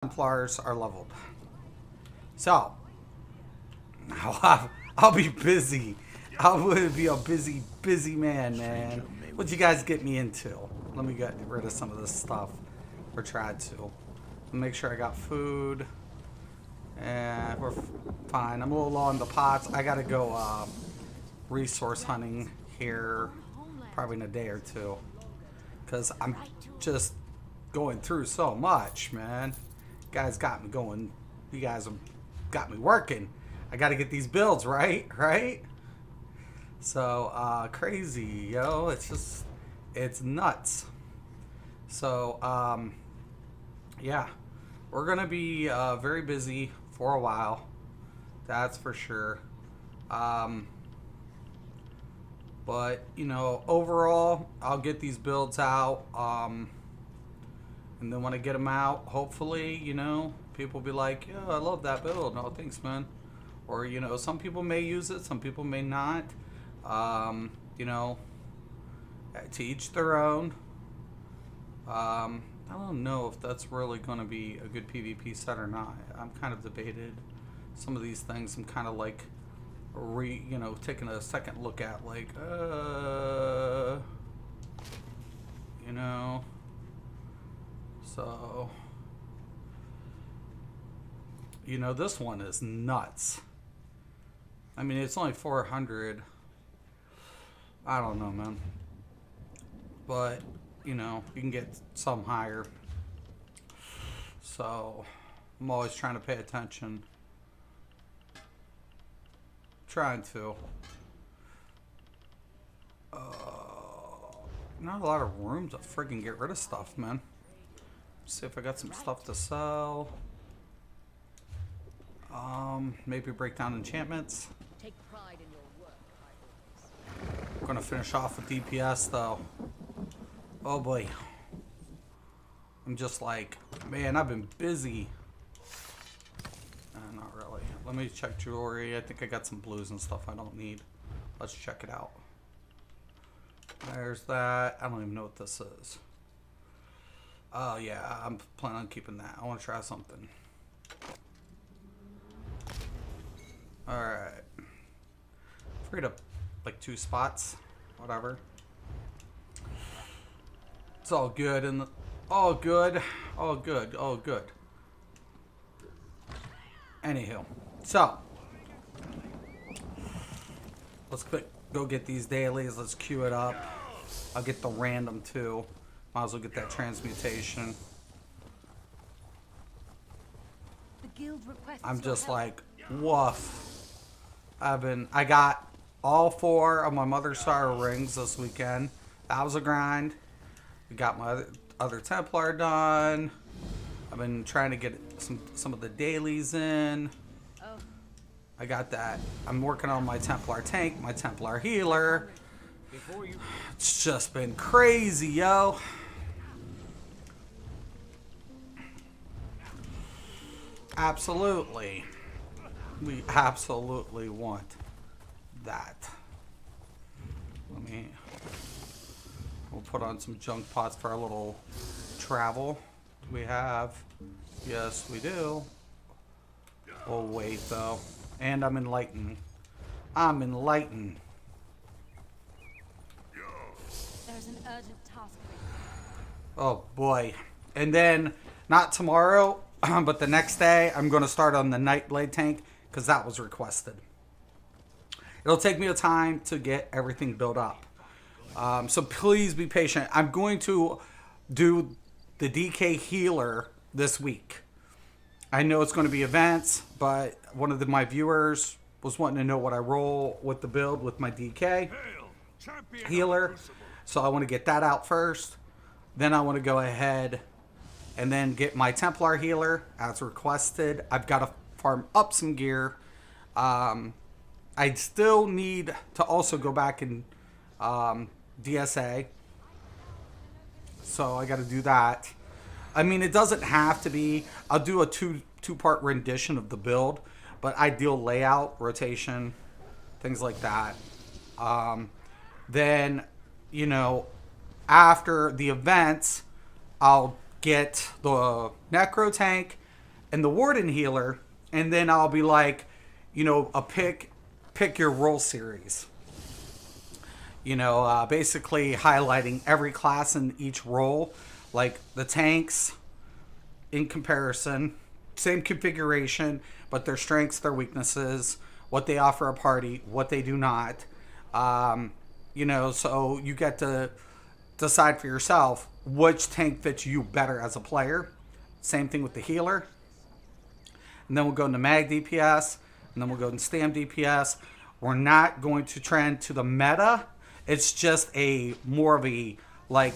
Templars are leveled. So, I'll be busy. I would be a busy man, man. What'd you guys get me into? Let me get rid of some of this stuff. Or try to. Make sure I got food. And we're fine. I'm a little low on the pots. I gotta go resource hunting here probably in a day or two. Because I'm just going through so much, man. You guys got me going. You guys have got me working. I gotta get these builds, right? Right? So, crazy, yo. It's just, it's nuts. So, yeah. We're gonna be very busy for a while. That's for sure. But, you know, overall, I'll get these builds out. And then when I get them out, hopefully, you know, people will be like, yeah, I love that build. No, thanks, man. Or, you know, some people may use it, some people may not. You know, to each their own. I don't know if that's really going to be a good PvP set or not. I'm kind of debated. Some of these things I'm kind of like, you know, taking a second look at, like, you know. So, you know, this one is nuts. I mean, it's only 400. I don't know, man. But, you know, you can get some higher. So, I'm always trying to pay attention. Trying to. Not a lot of room to friggin' get rid of stuff, man. See if I got some stuff to sell. Maybe break down enchantments. Take pride in your work. I'm gonna finish off with DPS though. Oh boy. I'm just like, man, I've been busy. Not really. Let me check jewelry. I think I got some blues and stuff I don't need. Let's check it out. There's that. I don't even know what this is. Oh yeah, I'm planning on keeping that. I want to try something. Alright. Freed up like 2 spots. Whatever. It's all good and all good. All good. All good. Anywho. So. Let's go get these dailies. Let's queue it up. I'll get the random too. Might as well get that transmutation. I'm just like, woof. I got all 4 of my Mother Star rings this weekend. That was a grind. We got my other Templar done. I've been trying to get some of the dailies in. I got that. I'm working on my Templar tank, my Templar healer. It's just been crazy, yo. Absolutely. We absolutely want that. We'll put on some junk pots for our little travel. Do we have? Yes, we do. Oh, wait, though. And I'm enlightened. I'm enlightened. There's an urgent task for you. Oh, boy. And then, not tomorrow, but the next day, I'm going to start on the Nightblade tank, because that was requested. It'll take me a time to get everything built up. So please be patient. I'm going to do the DK healer this week. I know it's going to be events, but one of my viewers was wanting to know what I roll with the build with my DK healer. So I want to get that out first. Then I want to go ahead and then get my Templar healer as requested. I've got to farm up some gear. I still need to also go back and DSA. So I got to do that. I mean, it doesn't have to be. I'll do a two-part rendition of the build, but ideal layout, rotation, things like that. Then, you know, after the events, I'll get the Necro tank, and the warden healer, and then I'll be like, you know, a pick your role series. You know, basically highlighting every class in each role, like the tanks in comparison, same configuration, but their strengths, their weaknesses, what they offer a party, what they do not. You know, so you get to decide for yourself which tank fits you better as a player. Same thing with the healer. And then we'll go into mag DPS, and then we'll go into stam DPS. We're not going to trend to the meta. It's just a more of a, like,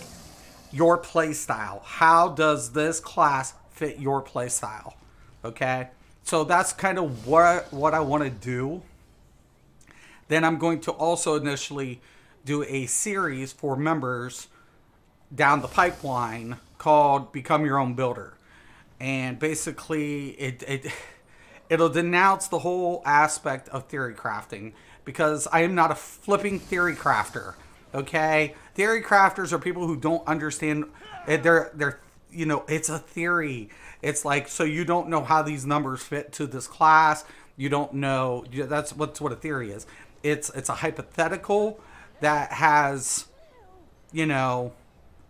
your play style. How does this class fit your play style? Okay? So that's kind of what I want to do. Then I'm going to also initially do a series for members down the pipeline called Become Your Own Builder. And basically it'll denounce the whole aspect of theory crafting, because I am not a flipping theory crafter. Okay? Theory crafters are people who don't understand. They're you know, it's a theory. It's like, so you don't know how these numbers fit to this class. You don't know. That's what a theory is. It's a hypothetical that has, you know,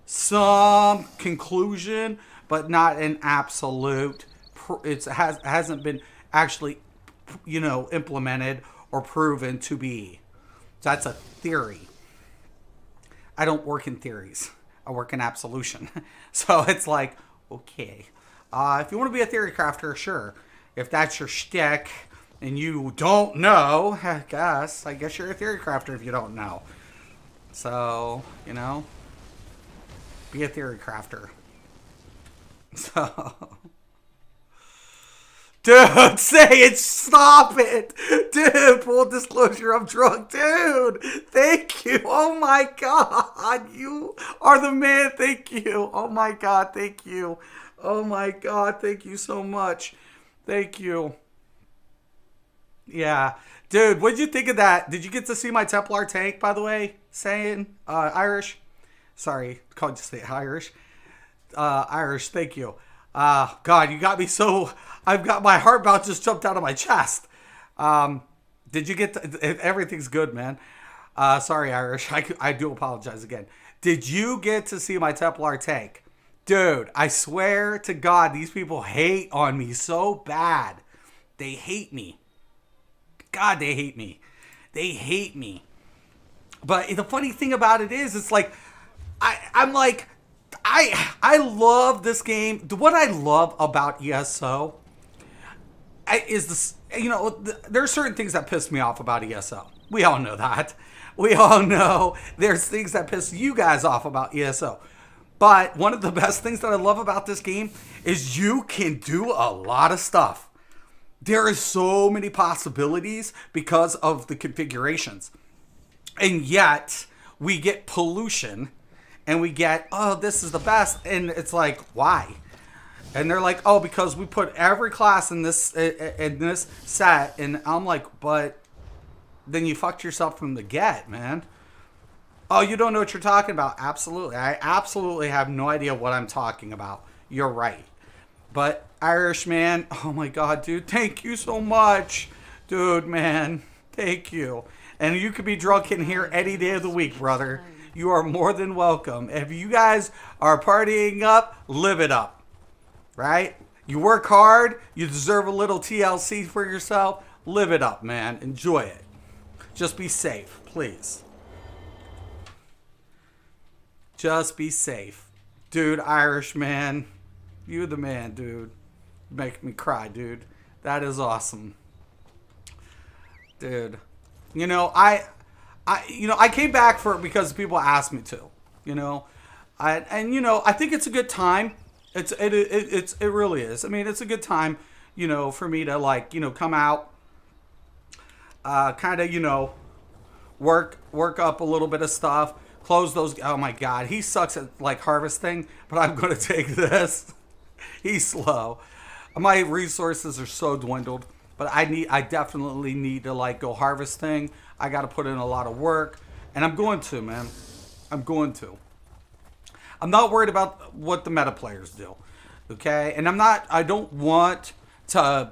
some conclusion, but not an absolute. It hasn't been actually, you know, implemented or proven to be. So that's a theory. I don't work in theories. I work in absolution. So it's like, okay, if you want to be a theory crafter, sure. If that's your shtick and you don't know, I guess you're a theory crafter if you don't know. So, you know, be a theory crafter. So, dude, say it, stop it. Dude, full disclosure, I'm drunk. Dude, thank you. Oh my God, you are the man. Thank you. Oh my God, thank you. Oh my God, thank you so much. Thank you. Yeah. Dude, what'd you think of that? Did you get to see my Templar tank, by the way? Saying, Irish? Sorry, called you say Irish. Irish, thank you. God, you got me so... I've got my heart about just jumped out of my chest. Did you get... everything's good, man. Sorry, Irish. I do apologize again. Did you get to see my Templar tank? Dude, I swear to God, these people hate on me so bad. They hate me. God, they hate me. They hate me. But the funny thing about it is, it's like... I'm like... I love this game. What I love about ESO is this, you know, there are certain things that piss me off about ESO. We all know that. We all know there's things that piss you guys off about ESO. But one of the best things that I love about this game is you can do a lot of stuff. There is so many possibilities because of the configurations. And yet we get pollution. And we get, oh, this is the best. And it's like, why? And they're like, oh, because we put every class in this set. And I'm like, but then you fucked yourself from the get, man. Oh, you don't know what you're talking about. Absolutely. I absolutely have no idea what I'm talking about. You're right. But Irish, man, oh my God, dude, thank you so much. Dude, man, thank you. And you could be drunk in here any day of the week, brother. You are more than welcome. If you guys are partying up, live it up. Right? You work hard. You deserve a little TLC for yourself. Live it up, man. Enjoy it. Just be safe, please. Just be safe. Dude, Irish, man. You the man, dude. Make me cry, dude. That is awesome. Dude. You know, I came back for it because people asked me to, you know, I think it's a good time. It really is. I mean, it's a good time, you know, for me to, like, you know, come out, kind of, you know, work up a little bit of stuff, close those. Oh my God, he sucks at like harvesting, but I'm going to take this. He's slow. My resources are so dwindled, but I definitely need to like go harvesting. I got to put in a lot of work, and I'm going to, man. I'm going to. I'm not worried about what the meta players do, okay? And I don't want to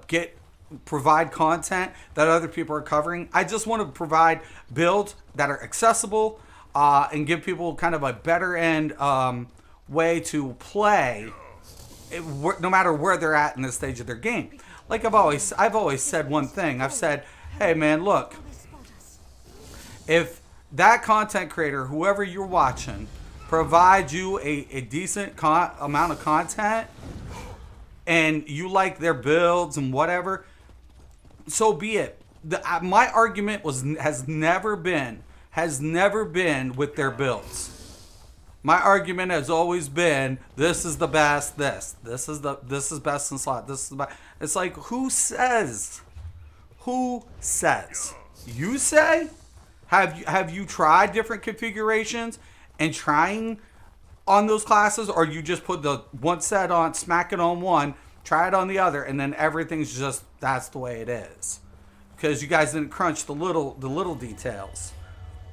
provide content that other people are covering. I just want to provide builds that are accessible and give people kind of a better end way to play, no matter where they're at in the stage of their game. Like I've always said one thing. I've said, hey man, look, if that content creator, whoever you're watching, provides you a decent amount of content and you like their builds and whatever, so be it. My argument has never been with their builds. My argument has always been, this is the best. This is best in slot. This is the best. It's like, who says? Who says? You say? Have you tried different configurations and trying on those classes, or you just put the one set on, smack it on one, try it on the other, and then everything's just, that's the way it is? Because you guys didn't crunch the little details.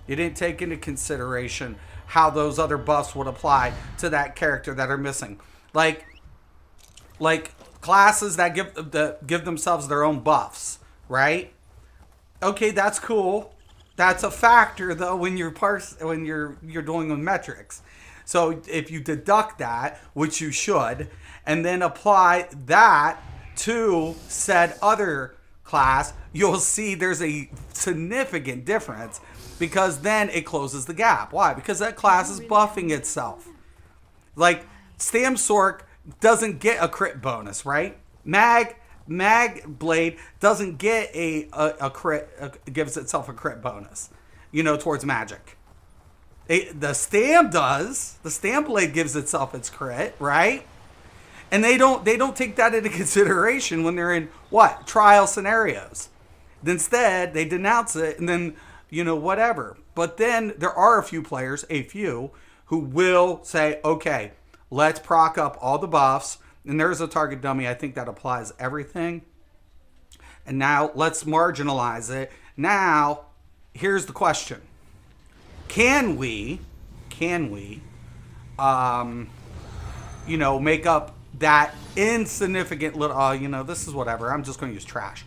You didn't take into consideration how those other buffs would apply to that character that are missing. Like classes that give themselves their own buffs, right? Okay, that's cool. That's a factor though when you're doing with metrics. So if you deduct that, which you should, and then apply that to said other class, you'll see there's a significant difference, because then it closes the gap. Why? Because that class is buffing itself. Like Stam Sork doesn't get a crit bonus, right? Mag Blade doesn't get a crit, gives itself a crit bonus, towards magic. The Stam does. The Stam Blade gives itself its crit, right? And they don't take that into consideration when they're in trial scenarios. Instead, they denounce it and then whatever. But then there are a few players, who will say, okay, let's proc up all the buffs. And there's a target dummy, I think, that applies everything. And now let's marginalize it. Now, here's the question. Can we, make up that insignificant little, this is whatever, I'm just going to use trash.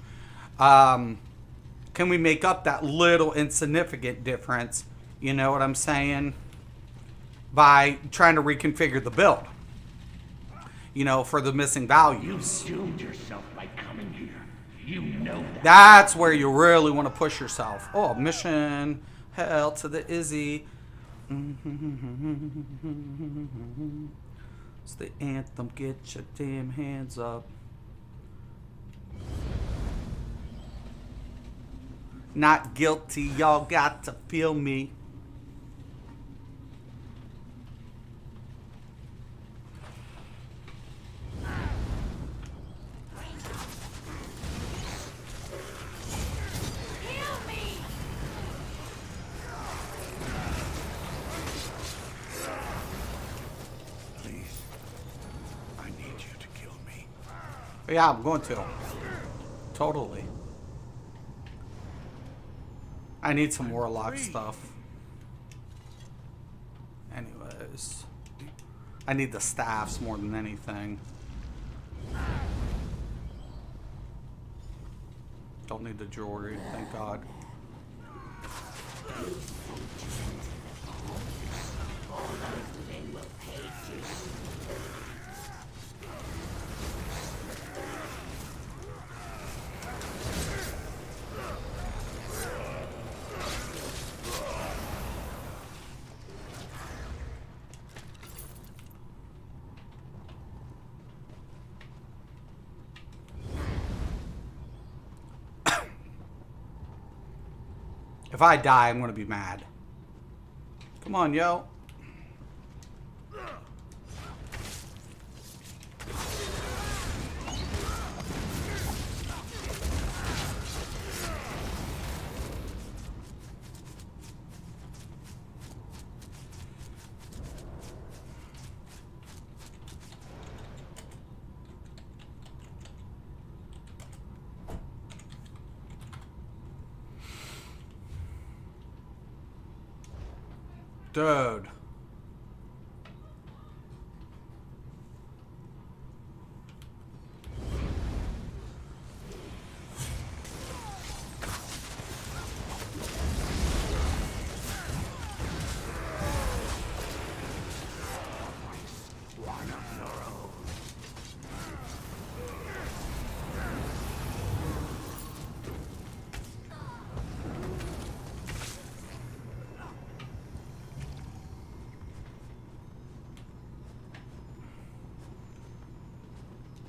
Can we make up that little insignificant difference, you know what I'm saying, by trying to reconfigure the build, for the missing values? You doomed yourself by coming here. You know that. That's where you really want to push yourself. Oh, mission, hell to the Izzy. It's the anthem, get your damn hands up. Not guilty, y'all got to feel me. Yeah, I'm going to. Totally. I need some warlock stuff. Anyways. I need the staffs more than anything. Don't need the jewelry, thank God. If I die, I'm going to be mad. Come on, yo. Dude.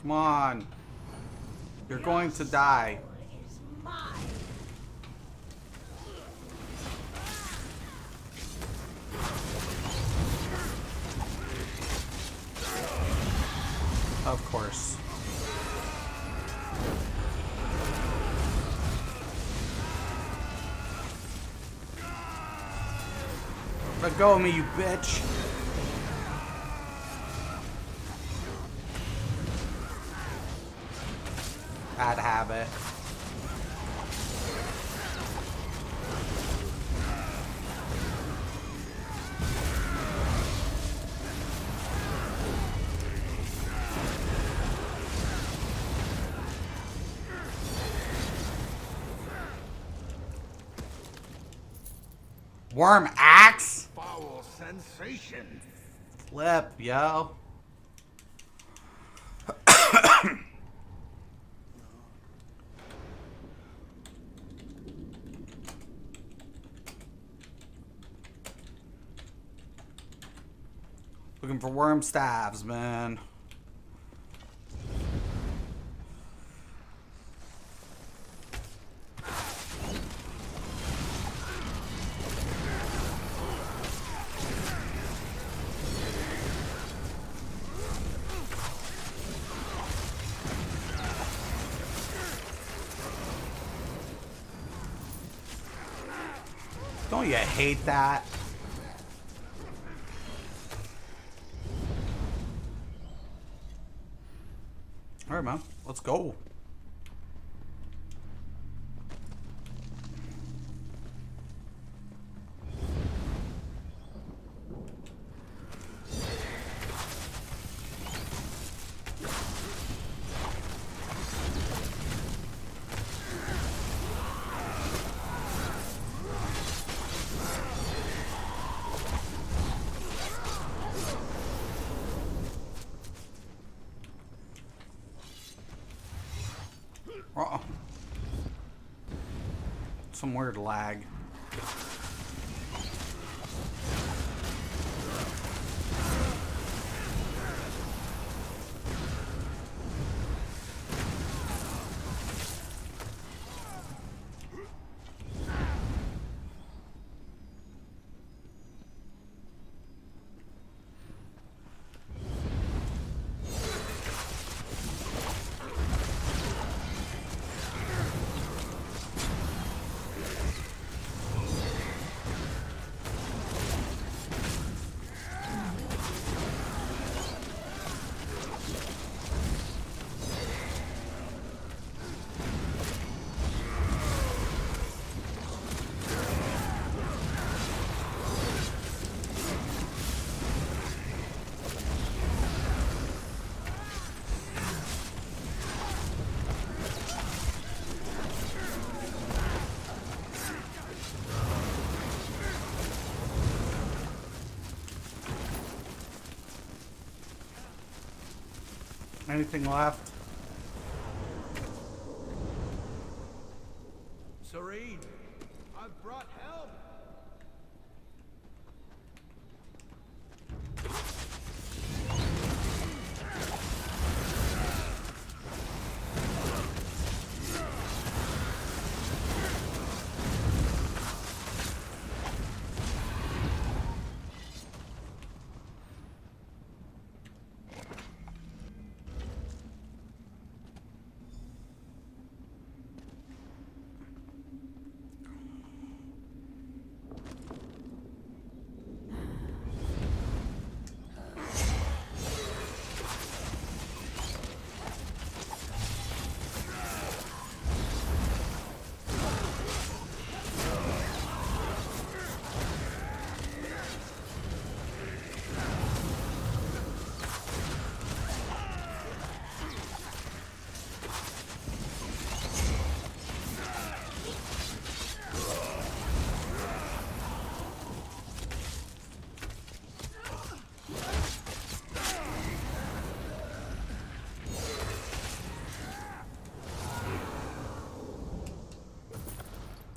Come on. You're going to die. Of course. Let go of me, you bitch. Bad habit. Worm axe? Foul sensation. Flip, yo. Looking for worm staves, man. Don't you hate that? All right, man. Let's go. Uh-oh. Some weird lag. Anything left? Serene, I've brought help.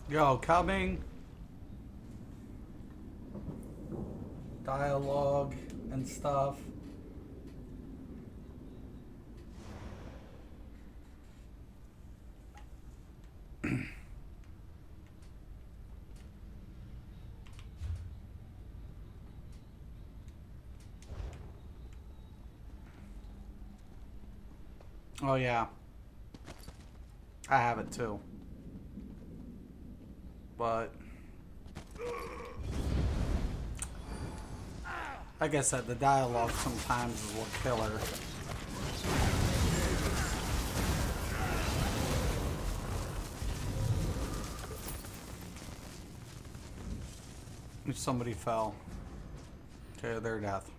Yo, coming. Dialogue and stuff. Oh yeah. I have it too. But like I said, the dialogue sometimes is what killer. Somebody fell to their death.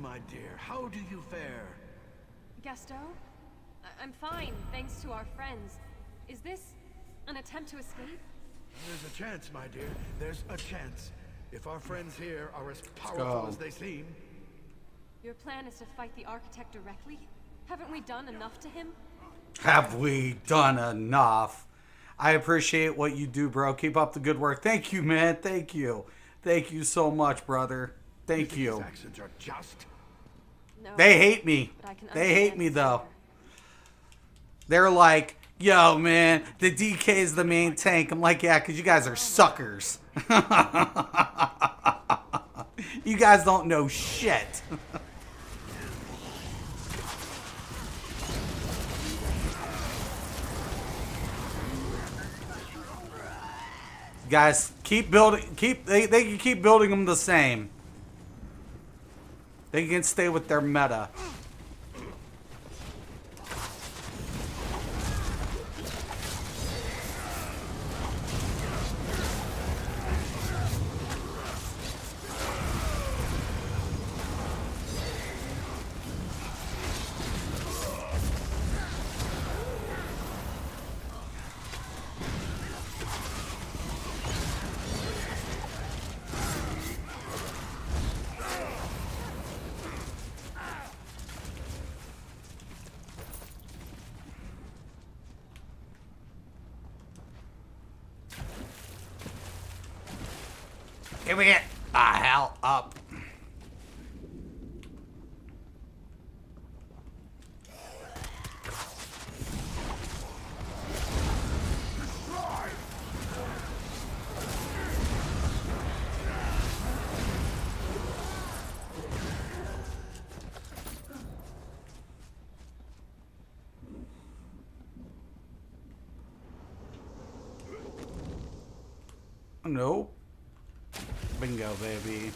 My dear, how do you fare? Gaston? I'm fine, thanks to our friends. Is this an attempt to escape? There's a chance, my dear. There's a chance. If our friends here are as powerful as they seem. Your plan is to fight the architect directly? Haven't we done enough to him? Have we done enough? I appreciate what you do, bro. Keep up the good work. Thank you, man. Thank you. Thank you so much, brother. Thank you. These accents are just. No, They hate me. They hate me, though. They're like, yo, man, the DK is the main tank. I'm like, yeah, because you guys are suckers. You guys don't know shit. Guys, keep building. They can keep building them the same. They can stay with their meta. Give me it the hell up. Nope. Bingo, baby.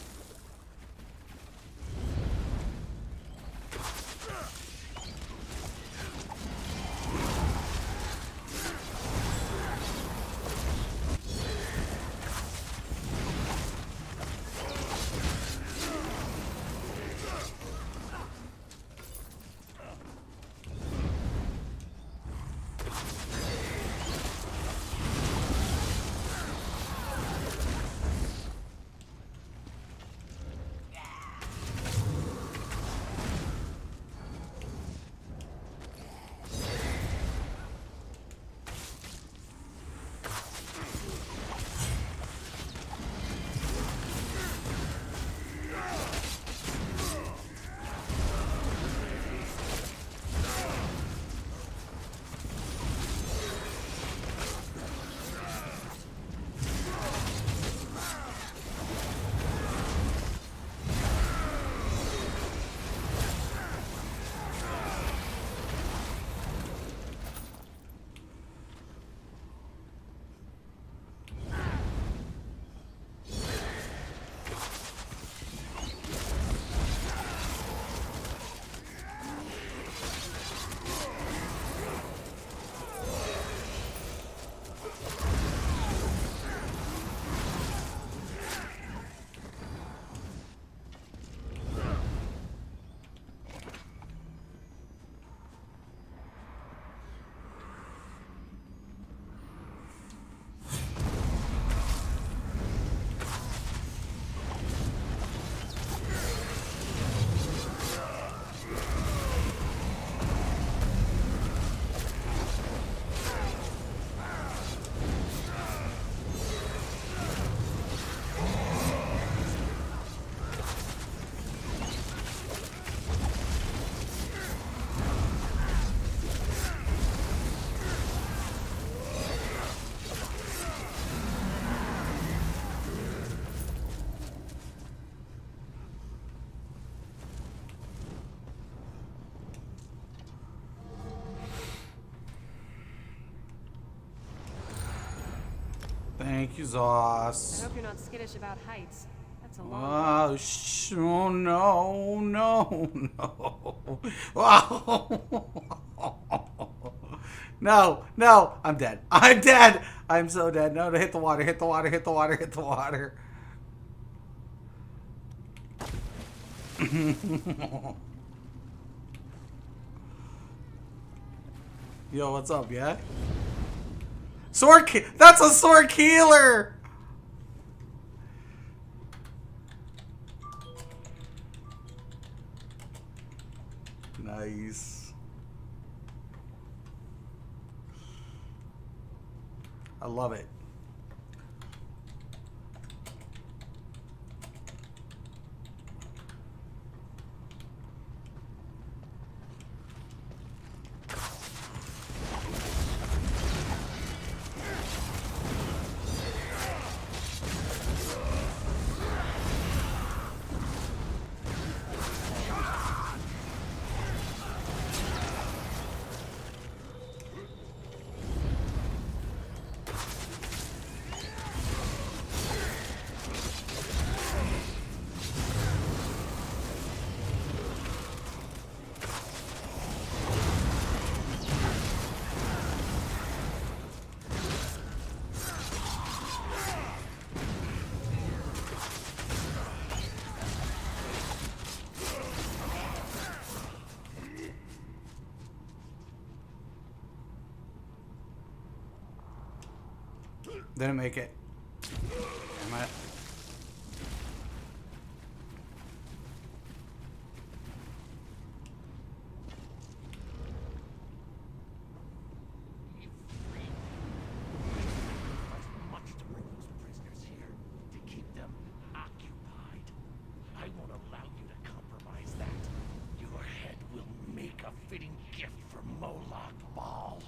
Thank you, I Zoss. hope you're not skittish about heights. That's a long Oh no, no, no. No, no, I'm dead. I'm dead. I'm so dead. No, hit the water, hit the water, hit the water, hit the water. Yo, what's up, yeah? That's a sword healer! Nice. I love it. Didn't make it. Damn it. Much to bring those prisoners here to keep them occupied. I won't allow you to compromise that. Your head will make a fitting gift for Moloch Ball.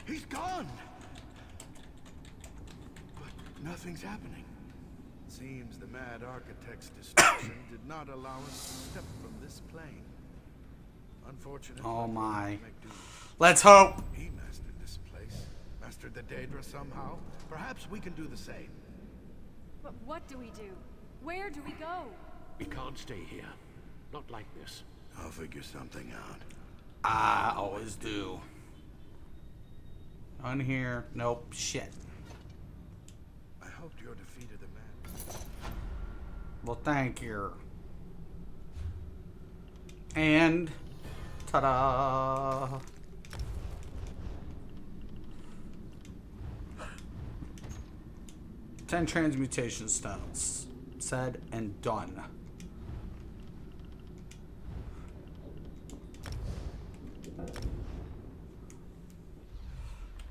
He's gone! But nothing's happening. Seems the mad architect's destruction did not allow us to step from this plane. Unfortunately. Oh my. Let's hope. He mastered this place. Mastered the Daedra somehow. Perhaps we can do the same. But what do we do? Where do we go? We can't stay here. Not like this. I'll figure something out. I always do. On here. Nope. Shit. I hoped your defeat of the man. Well, thank you. And ta-da! Ten transmutation stones. Said and done.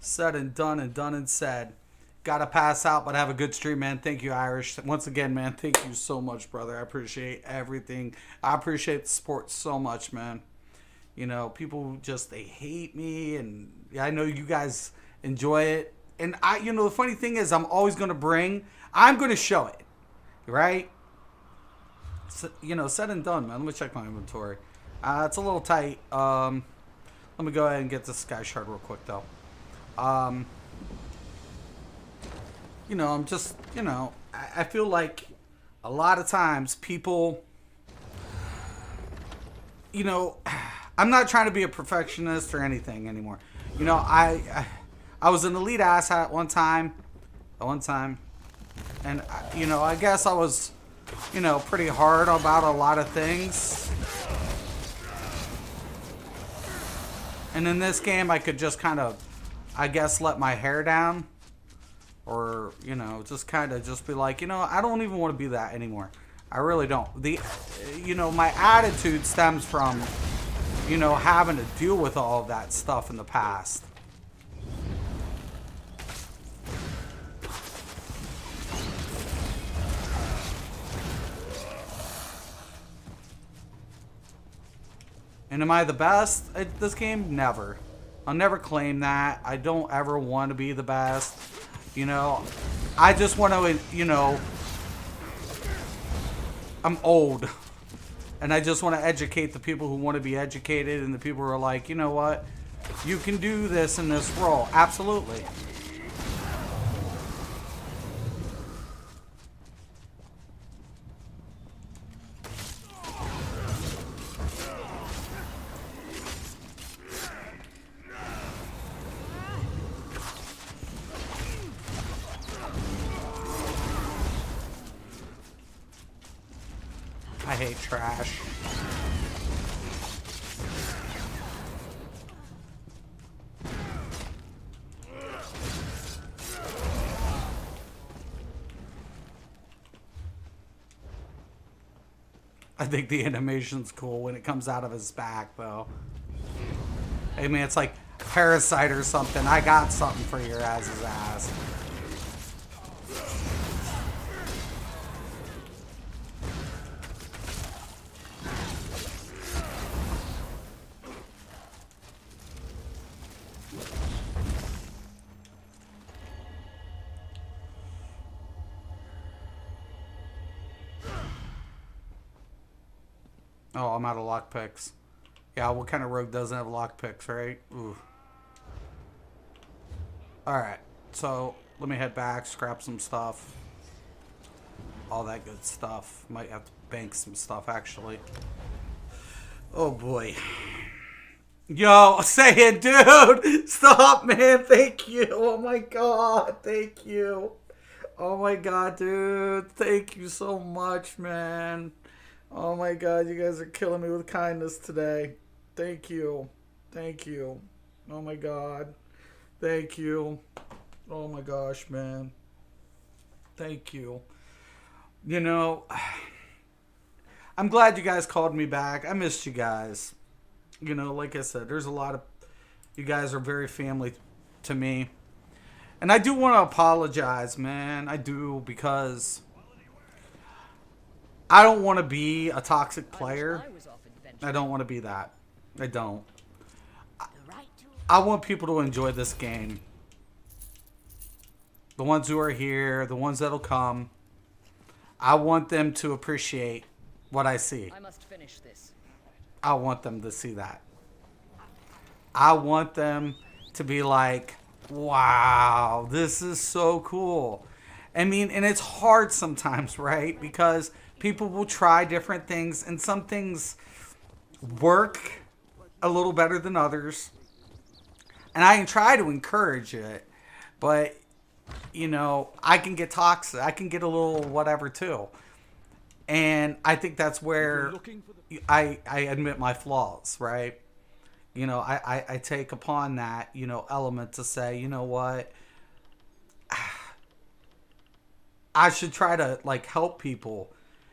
Said and done and said. Gotta pass out, but have a good stream, man. Thank you, Irish. Once again, man, thank you so much, brother. I appreciate everything. I appreciate the support so much, man. You know, people just, they hate me, and I know you guys enjoy it. And you know, the funny thing is, I'm always going to show it, right? So, you know, said and done, man. Let me check my inventory. It's a little tight. Let me go ahead and get this sky shard real quick, though. You know, I'm just, you know, I feel like a lot of times people, you know, I'm not trying to be a perfectionist or anything anymore. You know, I was an elite ass at one time, and you know, I guess I was, you know, pretty hard about a lot of things. And in this game, I could just kind of, I guess, let my hair down. Or, you know, just kind of just be like, you know, I don't even want to be that anymore. I really don't. You know, my attitude stems from, you know, having to deal with all of that stuff in the past. And am I the best at this game? Never. I'll never claim that. I don't ever want to be the best. You know, I just want to, you know, I'm old. And I just want to educate the people who want to be educated and the people who are like, you know what? You can do this in this role. Absolutely. I hate trash. I think the animation's cool when it comes out of his back, though. Hey, man, it's like Parasite or something. I got something for your ass. Oh, I'm out of lockpicks. Yeah, what kind of rogue doesn't have lockpicks, right? Ooh. Alright, so let me head back, scrap some stuff. All that good stuff. Might have to bank some stuff, actually. Oh, boy. Yo, say it, dude! Stop, man! Thank you! Oh, my God! Thank you! Oh, my God, dude! Thank you so much, man! Oh my God, you guys are killing me with kindness today. Thank you. Thank you. Oh my God. Thank you. Oh my gosh, man. Thank you. You know, I'm glad you guys called me back. I missed you guys. You know, like I said, there's a lot of... You guys are very family to me. And I do want to apologize, man. I do, because... I don't want to be a toxic player. I don't want to be that. I don't. I want people to enjoy this game. The ones who are here, the ones that'll come. I want them to appreciate what I see. I must finish this. I want them to see that. I want them to be like, wow, this is so cool. I mean, and it's hard sometimes, right? Because people will try different things, and some things work a little better than others. And I can try to encourage it, but, you know, I can get toxic. I can get a little whatever, too. And I think that's where I admit my flaws, right? You know, I take upon that, you know, element to say, you know what? I should try to, like, help people,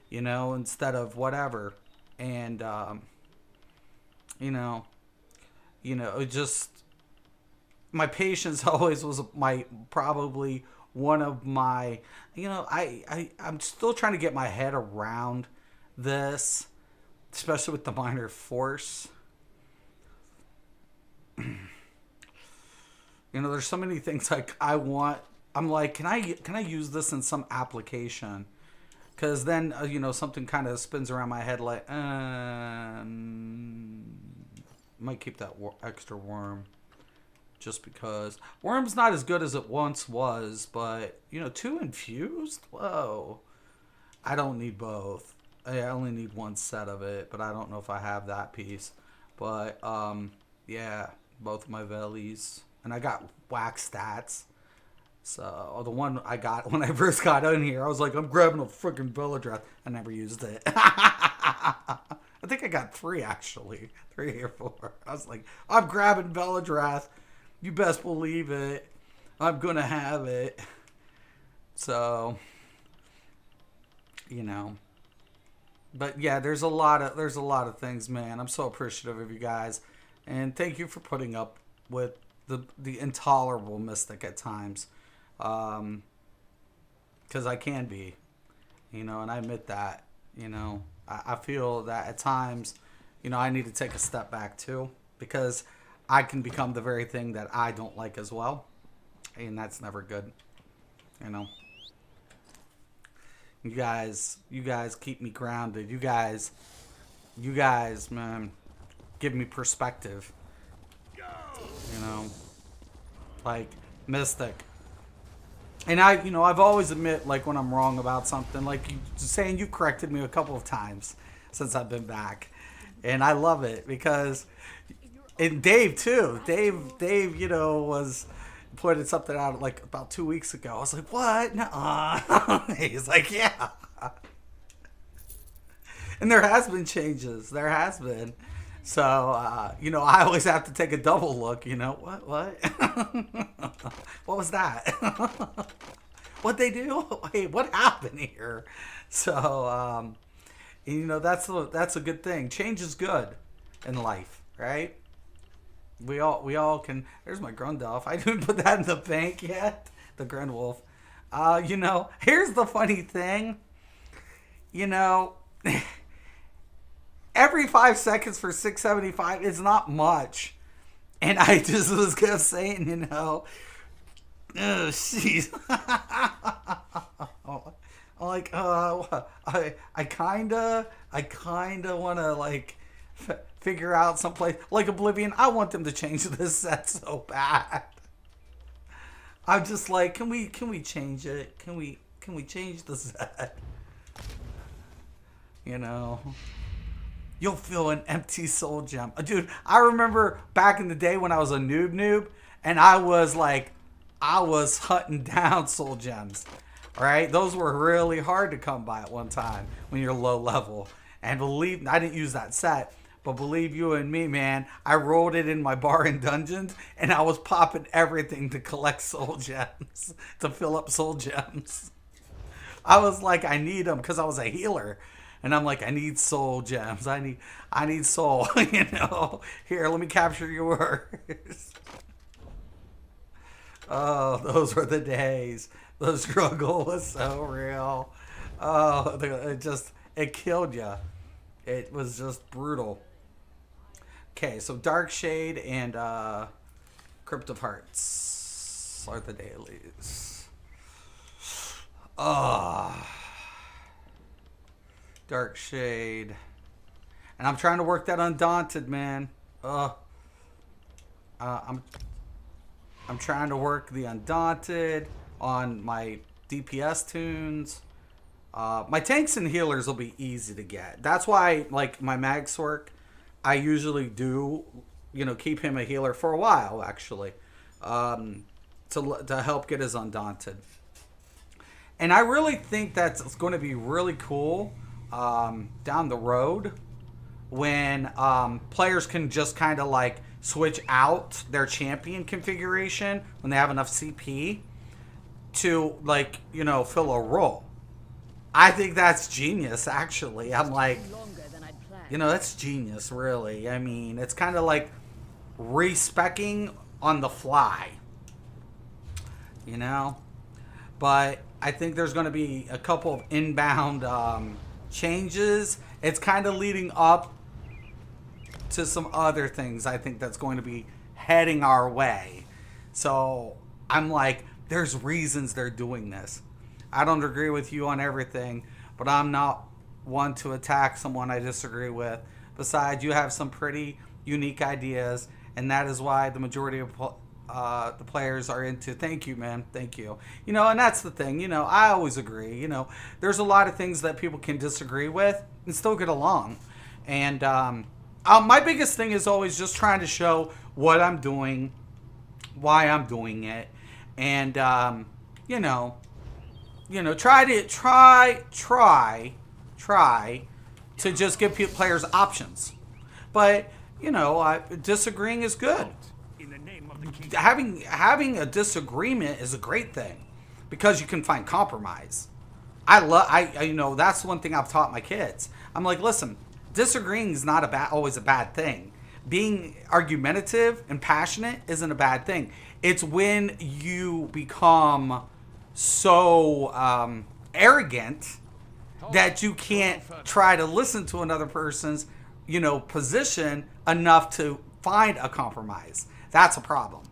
you know, instead of whatever. And, you know, it just, my patience always was probably one of my, you know, I'm still trying to get my head around this, especially with the minor force. You know, there's so many things like I'm like, can I use this in some application? Because then, you know, something kind of spins around my head like, might keep that extra worm. Just because. Worm's not as good as it once was, but, you know, 2 infused? Whoa. I don't need both. I only need one set of it, but I don't know if I have that piece. But yeah, both of my Velis, and I got whack stats. So the one I got when I first got in here, I was like, I'm grabbing a freaking Veladreth. I never used it. I think I got 3 actually, 3 or 4. I was like, I'm grabbing Veladreth. You best believe it. I'm gonna have it. So, you know. But yeah, there's a lot of things, man. I'm so appreciative of you guys, and thank you for putting up with the intolerable Mystic at times, because I can be, you know, and I admit that. You know, I feel that at times, you know, I need to take a step back too, because I can become the very thing that I don't like as well, and that's never good, you know. You guys keep me grounded. You guys, man, give me perspective. You know, like Mystic. And I've always admit, like, when I'm wrong about something, like saying you corrected me a couple of times since I've been back. And I love it because, and Dave too. Dave, you know, was putting something out like about 2 weeks ago. I was like, what? Nuh-uh. He's like, yeah. And there has been changes. There has been. So, you know, I always have to take a double look, you know. What? What was that? What'd they do? Wait, what happened here? So, you know, that's a good thing. Change is good in life, right? We all can. There's my Grundelf. I didn't put that in the bank yet. The Grundwolf. You know, here's the funny thing. You know, every 5 seconds for 675 is not much. And I just was just saying, you know, oh, jeez. Like, I kinda want to, like, figure out someplace like Oblivion. I want them to change this set so bad. I'm just like, can we change it? Can we change the set? You know, you'll feel an empty soul gem, dude. I remember back in the day when I was a noob, and I was hunting down soul gems. All right, those were really hard to come by at one time when you're low level. And believe I didn't use that set. But believe you and me, man, I rolled it in my bar in dungeons, and I was popping everything to collect soul gems, to fill up soul gems. I was like, I need them because I was a healer, and I'm like, I need soul gems. I need soul. You know, here, let me capture yours. Oh, those were the days. The struggle was so real. Oh, it killed you. It was just brutal. Okay, so Dark Shade and Crypt of Hearts are the dailies. Dark Shade. And I'm trying to work that Undaunted, man. I'm trying to work the Undaunted on my DPS tunes. My tanks and healers will be easy to get. That's why, like, my Magswork, I usually do, you know, keep him a healer for a while, actually, to help get his Undaunted. And I really think that's going to be really cool down the road when players can just kind of, like, switch out their champion configuration when they have enough CP to, like, you know, fill a role. I think that's genius, actually. I'm like, you know, that's genius, really. I mean, it's kind of like respecking on the fly, you know? But I think there's going to be a couple of inbound changes. It's kind of leading up to some other things I think that's going to be heading our way. So I'm like, there's reasons they're doing this. I don't agree with you on everything, but I'm not one to attack someone I disagree with. Besides, you have some pretty unique ideas, and that is why the majority of the players are into. Thank you, man. Thank you. You know, and that's the thing. You know, I always agree. You know, there's a lot of things that people can disagree with and still get along. And, My biggest thing is always just trying to show what I'm doing, why I'm doing it, and you know, try to just give players options. But disagreeing is good. In the name of the king. Having a disagreement is a great thing because you can find compromise. I that's one thing I've taught my kids. I'm like, listen, disagreeing is not always a bad thing. Being argumentative and passionate isn't a bad thing. It's when you become so arrogant that you can't try to listen to another person's, position enough to find a compromise. That's a problem.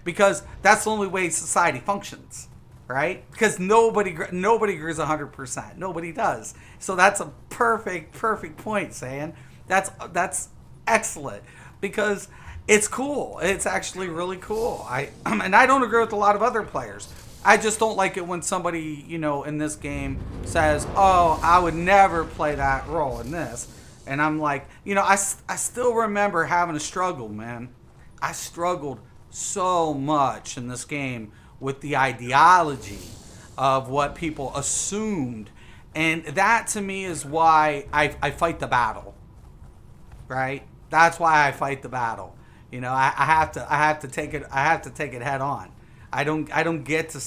Because that's the only way society functions, right? Because nobody agrees 100%. Nobody does. So that's a perfect point, Sam. That's excellent because it's cool. It's actually really cool. And I don't agree with a lot of other players. I just don't like it when somebody, in this game says, "Oh, I would never play that role in this." And I'm like, I still remember having a struggle, man. I struggled so much in this game with the ideology of what people assumed. And that to me is why I fight the battle, right? That's why I fight the battle. I have to take it head on. I don't get to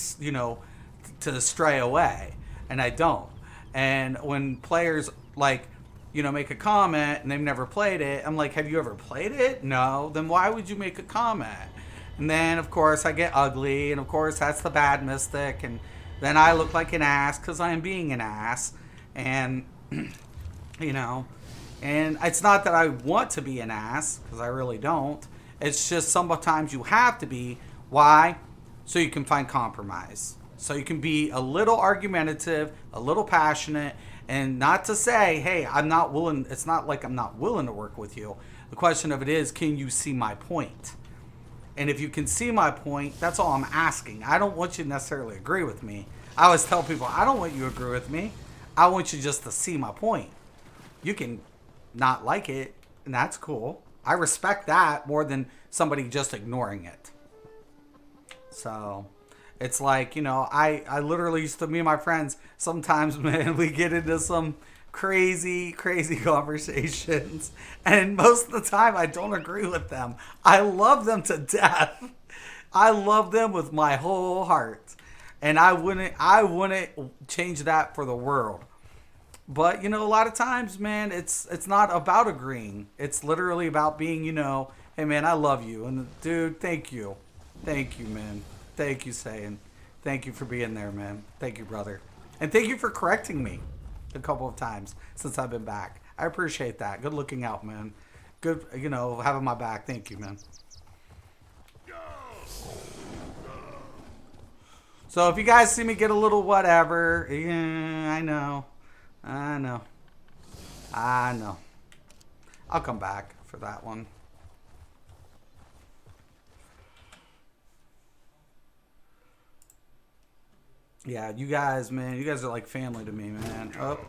to stray away, and I don't. And when players make a comment and they've never played it, I'm like, have you ever played it? No. Then why would you make a comment? And then of course I get ugly, and of course that's the bad mystic, and then I look like an ass because I am being an ass, and and it's not that I want to be an ass because I really don't. It's just sometimes you have to be. Why? So you can find compromise. So you can be a little argumentative, a little passionate, and not to say, hey, I'm not willing. It's not like I'm not willing to work with you. The question of it is, can you see my point? And if you can see my point, that's all I'm asking. I don't want you to necessarily agree with me. I always tell people, I don't want you to agree with me. I want you just to see my point. You can not like it, and that's cool. I respect that more than somebody just ignoring it. So it's like, I literally used to, me and my friends, sometimes, man, we get into some crazy conversations. And most of the time, I don't agree with them. I love them to death. I love them with my whole heart. And I wouldn't change that for the world. But, a lot of times, man, it's not about agreeing. It's literally about being, hey, man, I love you. And, dude, thank you. Thank you, man. Thank you, Sayin. Thank you for being there, man. Thank you, brother. And thank you for correcting me a couple of times since I've been back. I appreciate that. Good looking out, man. Good, having my back. Thank you, man. So if you guys see me get a little whatever, yeah, I know. I'll come back for that one. Yeah, you guys, man. You guys are like family to me, man. Oh.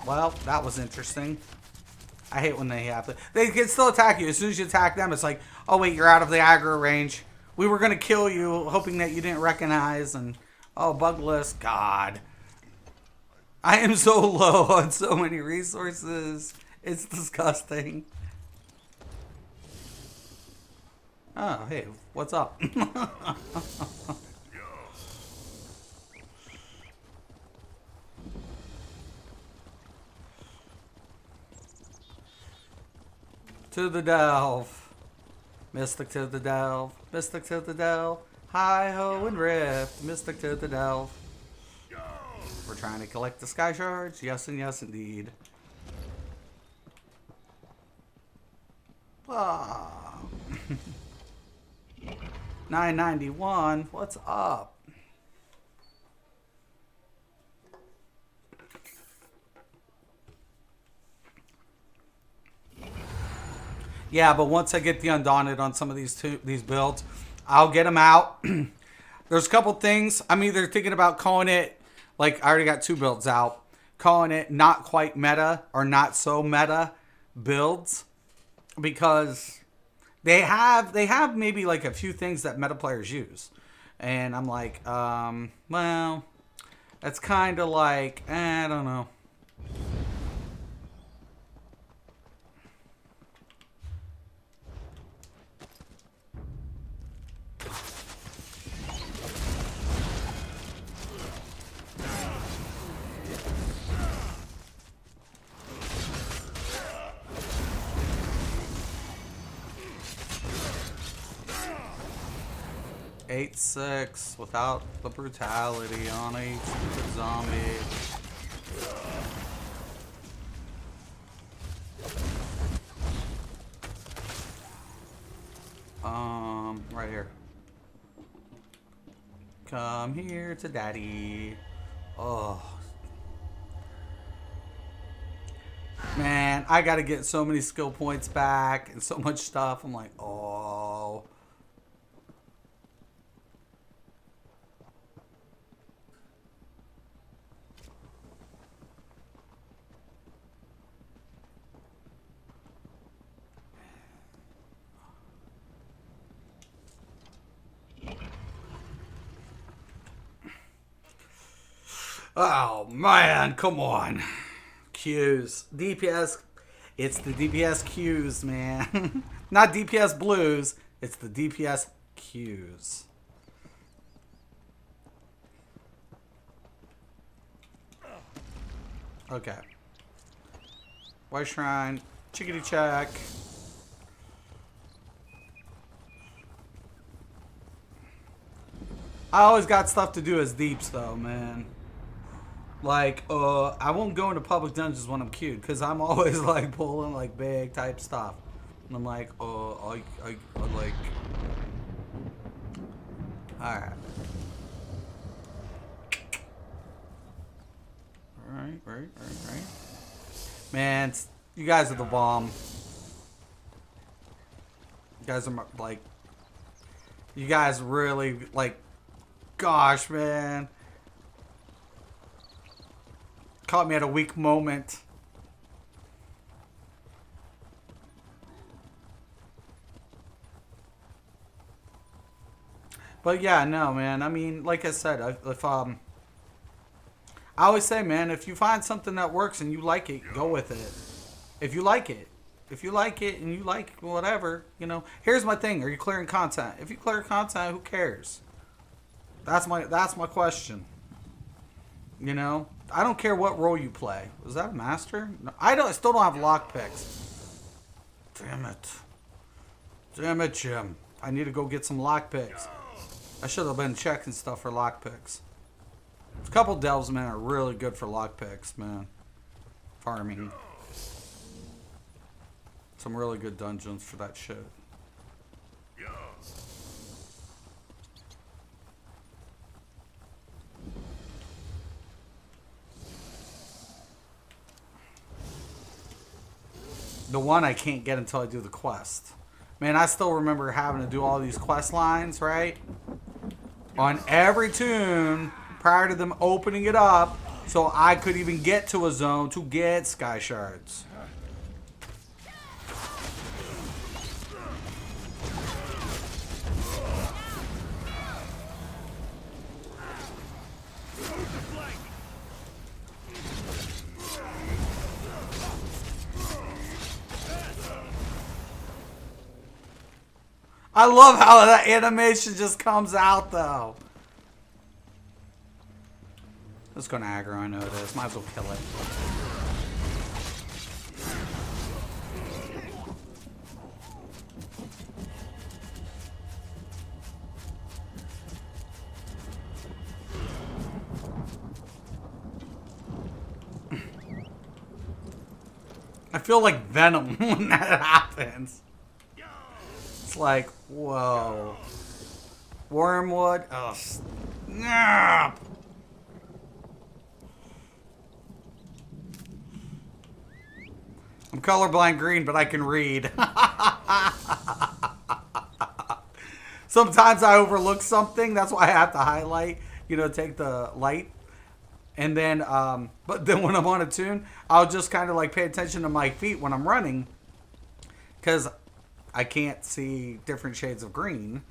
Well, that was interesting. I hate when they have to. They can still attack you. As soon as you attack them, it's like, oh, wait, you're out of the aggro range. We were going to kill you, hoping that you didn't recognize. And, oh, bugless. God. I am so low on so many resources. It's disgusting. Oh, hey, what's up? To the delve. Mystic to the delve. Mystic to the delve. Hi-ho and rift. Mystic to the delve. We're trying to collect the sky shards. Yes and yes indeed. Ah. 991. What's up? Yeah, but once I get the Undaunted on some of these builds, I'll get them out. There's a couple things. I'm either thinking about calling it, like I already got 2 builds out. calling it not quite meta or not so meta builds, because they have maybe like a few things that meta players use, and I'm like, well, that's kind of like, I don't know. Eight six without the brutality on a stupid zombie. Right here. Come here to daddy. Oh. Man, I gotta get so many skill points back and so much stuff. I'm like, oh. Oh man, come on. Qs. DPS. It's the DPS Qs, man. Not DPS blues. It's the DPS Qs. Okay. White Shrine. Chickadee check. I always got stuff to do as deeps though, man. Like, I won't go into public dungeons when I'm queued, because I'm always, like, pulling, like, big type stuff. And I'm like, I like... Alright. Right. Man, you guys are the bomb. You guys are, like... You guys really, like... Gosh, man. Caught me at a weak moment. But yeah, no, man. I mean, like I said, if I always say, man, if you find something that works and you like it, go with it. If you like it. If you like it and you like whatever, you know. Here's my thing. Are you clearing content? If you clear content, who cares? That's my question. You know? I don't care what role you play. Was that a master? No, I still don't have lockpicks. Damn it, Jim. I need to go get some lockpicks. I should have been checking stuff for lockpicks. A couple delves, man, are really good for lockpicks, man. Farming. Some really good dungeons for that shit. The one I can't get until I do the quest. Man, I still remember having to do all these quest lines, right? On every Toon prior to them opening it up so I could even get to a zone to get sky shards. I love how that animation just comes out, though. It's going to aggro, I know it is. Might as well kill it. I feel like Venom when that happens. It's like, whoa. Wormwood? Oh, snap! I'm colorblind green, but I can read. Sometimes I overlook something. That's why I have to highlight, you know, take the light. And then, but then when I'm on a Toon, I'll just kind of like pay attention to my feet when I'm running, because I can't see different shades of green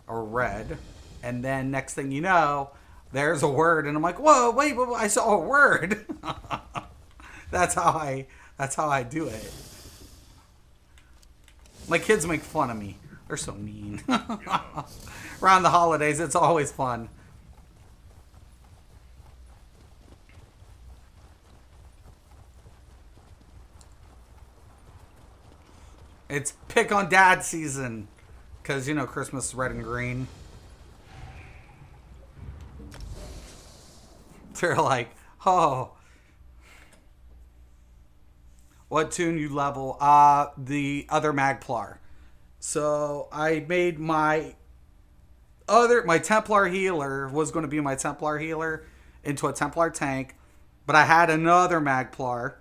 or red. And then next thing you know, there's a word, and I'm like, whoa, wait, I saw a word. That's how I do it. My kids make fun of me. They're so mean. Around the holidays, it's always fun. It's pick on dad season. Because, you know, Christmas is red and green. They're like, oh. What Toon you level? The other Magplar. So I made my Templar healer was going to be my Templar healer into a Templar tank. But I had another Magplar.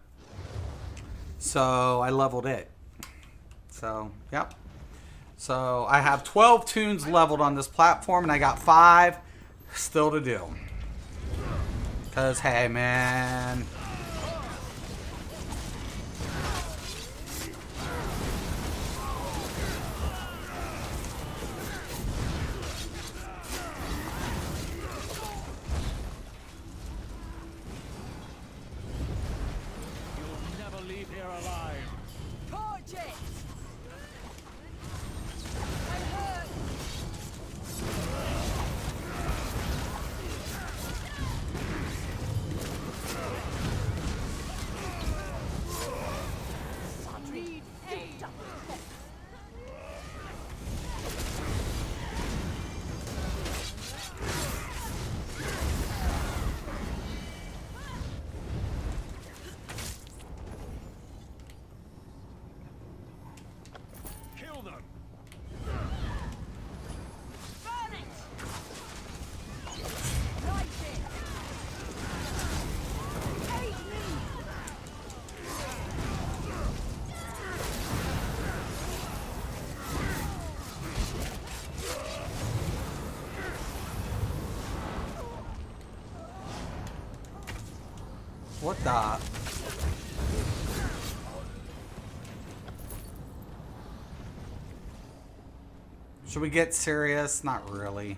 So I leveled it. So, yep. So I have 12 Toons leveled on this platform, and I got 5 still to do. Because, hey, man. You'll never leave here alive. Torch it! I'm hurt! Need aid! Kill them. Burn it! Light it! Aid me! What the? Should we get serious? Not really.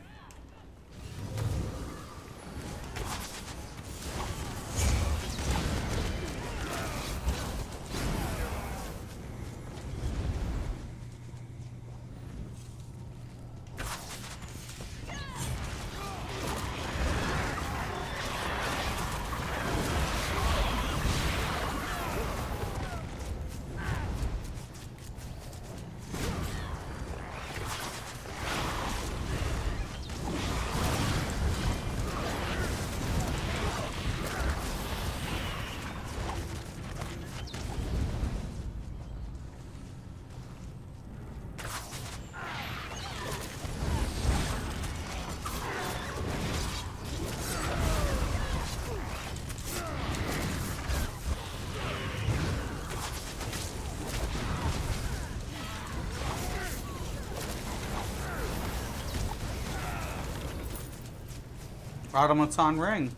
Automaton ring.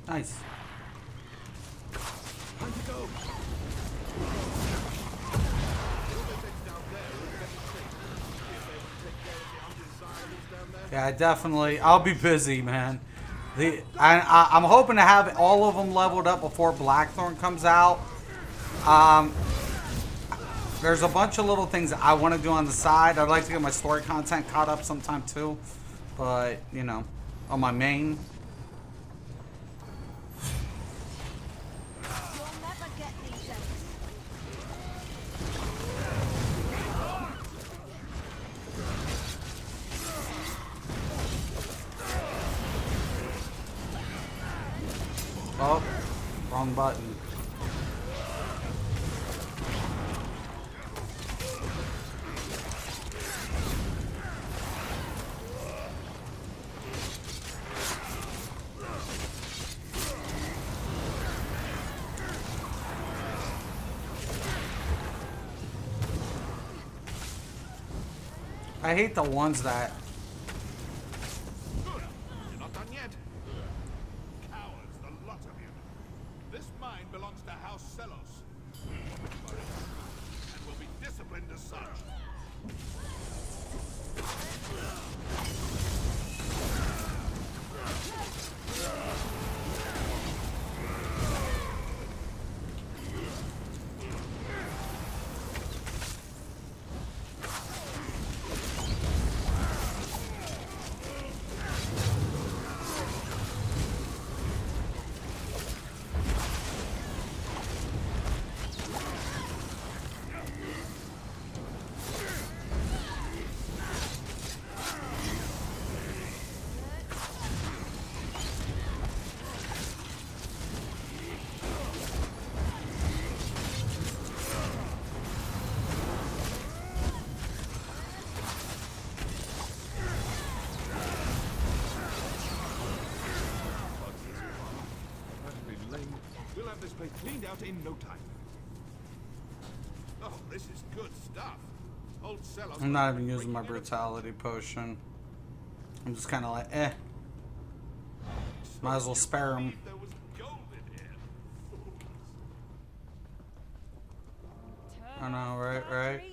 Nice. Time to go. Yeah, definitely. I'll be busy, man. I'm hoping to have all of them leveled up before Blackthorn comes out. There's a bunch of little things that I want to do on the side. I'd like to get my story content caught up sometime too. But, you know, on my main. You'll never get me, James. Oh, wrong button. I hate the ones that... You're not done yet. Cowards. such. We'll have this place cleaned out in no time. Oh, this is good stuff. Old cellar. I'm not even using my brutality potion. I'm just kind of like, eh. Might as well spare him. There was gold in here. I know, right?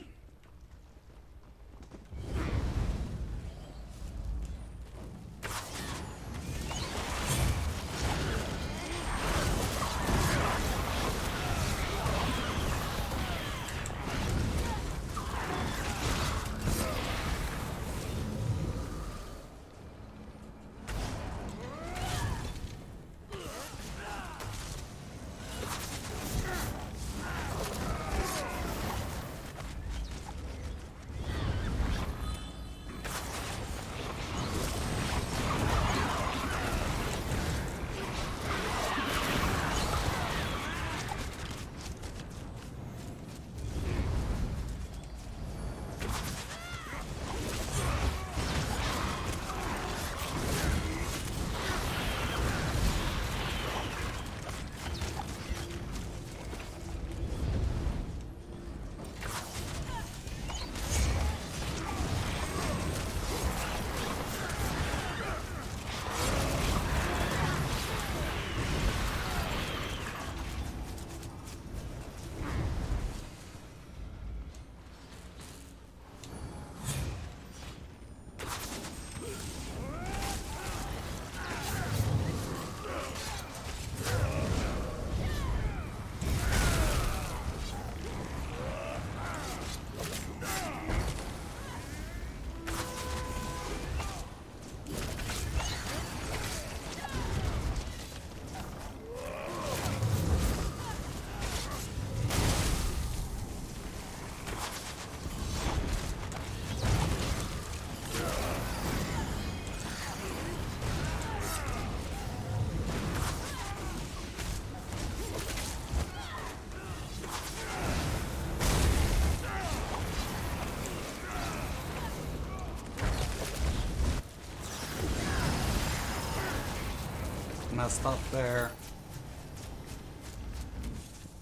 Messed up there.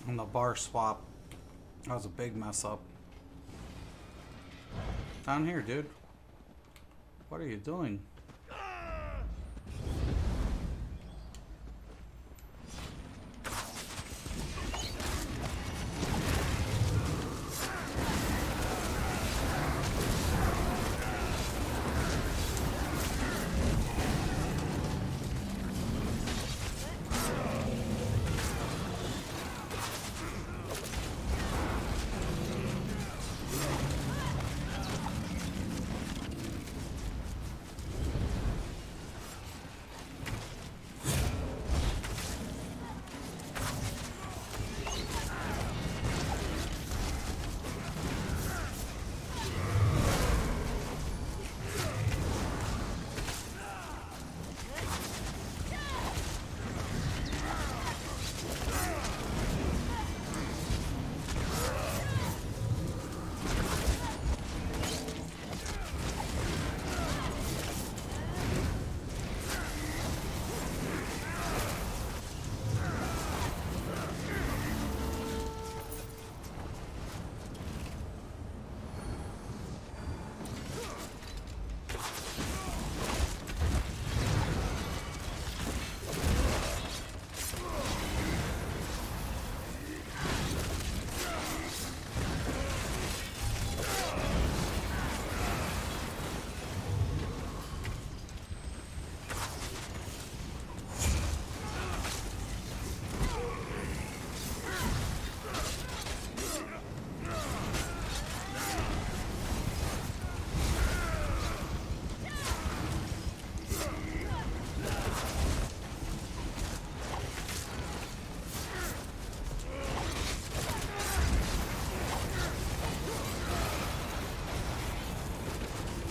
And the bar swap. That was a big mess up. Down here, dude. What are you doing?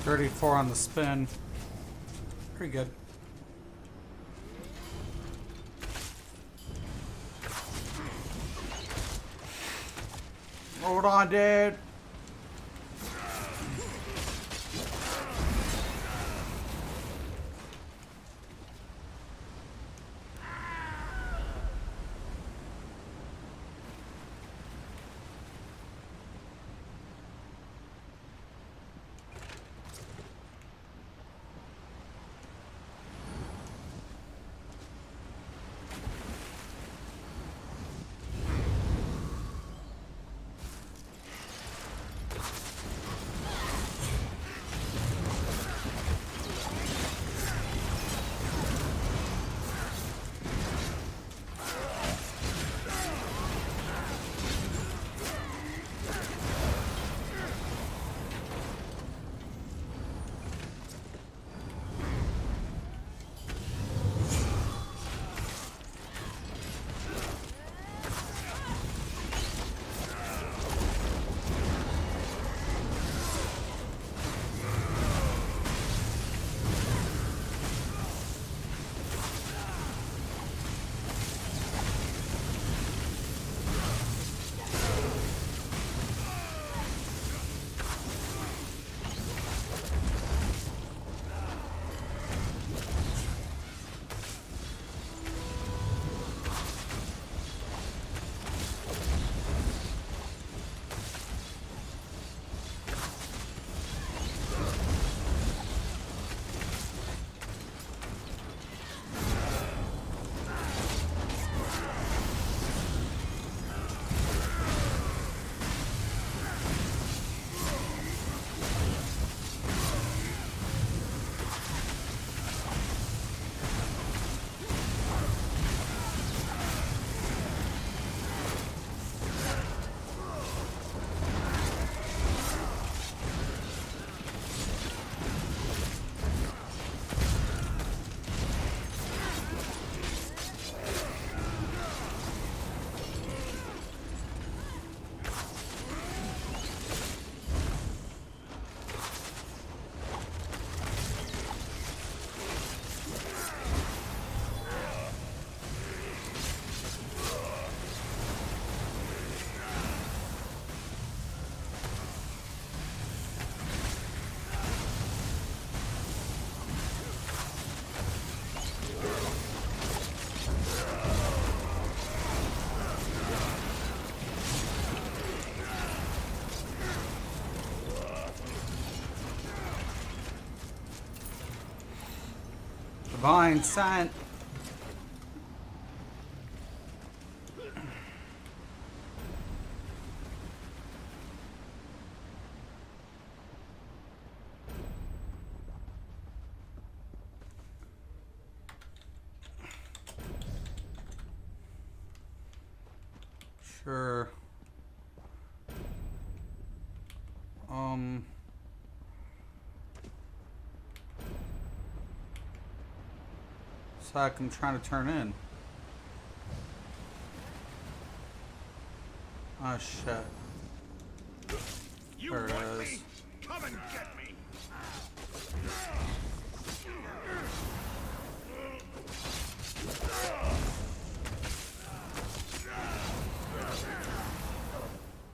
34 on the spin. Pretty good. Hold on, dude. Divine Scent. Sure. Like I'm trying to turn in. Oh shit. There it is. Come and get me.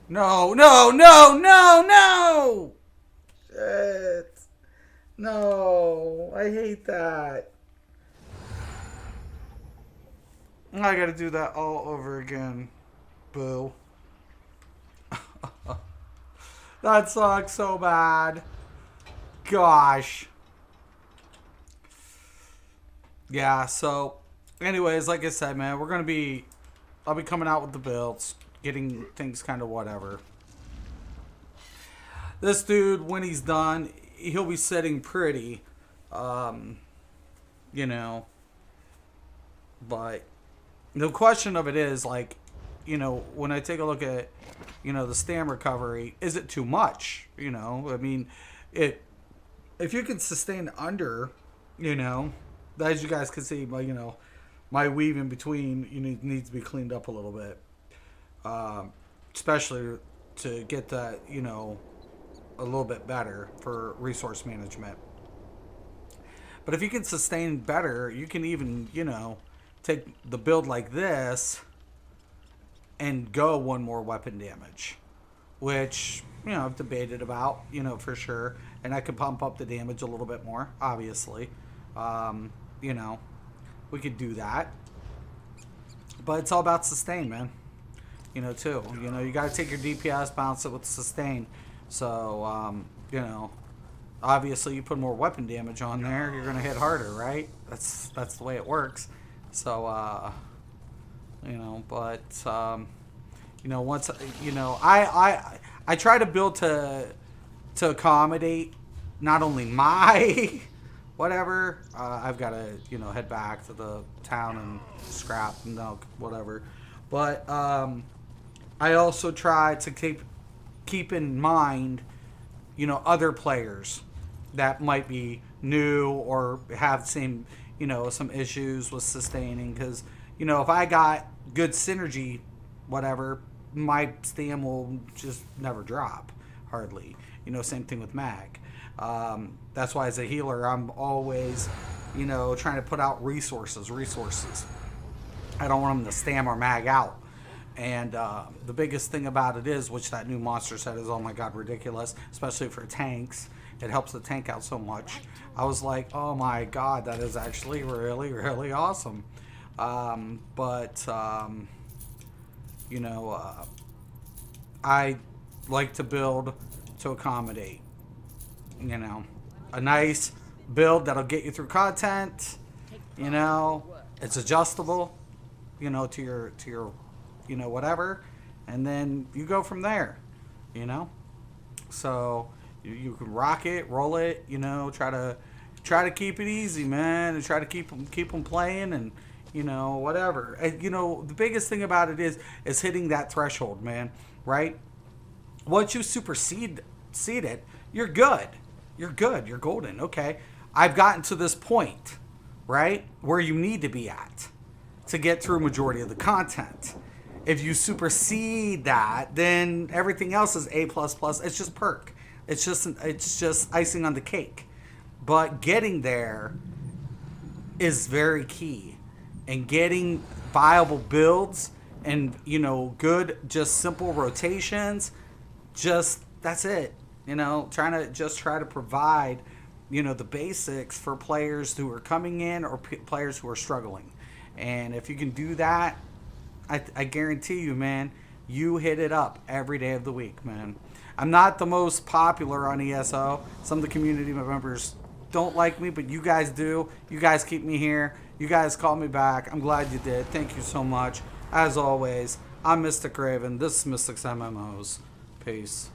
No, no, no, no, no! Shit. No, I hate that. I gotta do that all over again. Boo. That sucks so bad. Gosh. Yeah, so anyways, like I said, man, I'll be coming out with the builds, getting things kind of whatever. This dude, when he's done, he'll be sitting pretty, you know, but the question of it is, like, you know, when I take a look at, you know, the stam recovery, is it too much? You know, I mean, if you can sustain under, you know, as you guys can see, you know, my weave in between, you know, needs to be cleaned up a little bit, especially to get that, you know, a little bit better for resource management. But if you can sustain better, you can even, take the build like this and go one more weapon damage, which, I've debated about, for sure. And I could pump up the damage a little bit more, obviously. We could do that. But it's all about sustain, man. Too. You got to take your DPS, balance it with sustain. So, obviously you put more weapon damage on there, you're going to hit harder, right? That's the way it works. So, once, I try to build to accommodate not only my whatever, I've got to, head back to the town and scrap and whatever. But, I also try to keep in mind, other players that might be new or have same, some issues with sustaining. Because, if I got good synergy, whatever, my stam will just never drop, hardly. Same thing with mag. That's why as a healer, I'm always, trying to put out resources. I don't want them to stam or mag out. And the biggest thing about it is, which that new monster set is, oh my god, ridiculous, especially for tanks. It helps the tank out so much. I was like, oh my god, that is actually really, really awesome. I like to build to accommodate. A nice build that'll get you through content. It's adjustable. To your whatever, and then you go from there, so you can rock it, roll it, try to keep it easy, man, and try to keep them playing, and whatever. And, the biggest thing about it is hitting that threshold, man, right? Once you supersede it, you're good, you're golden. Okay, I've gotten to this point, right, where you need to be at to get through majority of the content. If you supersede that, then everything else is A++. It's just perk. It's just icing on the cake. But getting there is very key. And getting viable builds and, good, just simple rotations, that's it. Try to provide, the basics for players who are coming in or players who are struggling. And if you can do that, I guarantee you, man, you hit it up every day of the week, man. I'm not the most popular on ESO. Some of the community members don't like me, but you guys do. You guys keep me here. You guys call me back. I'm glad you did. Thank you so much. As always, I'm Mystic Raven. This is Mystic's MMOs. Peace.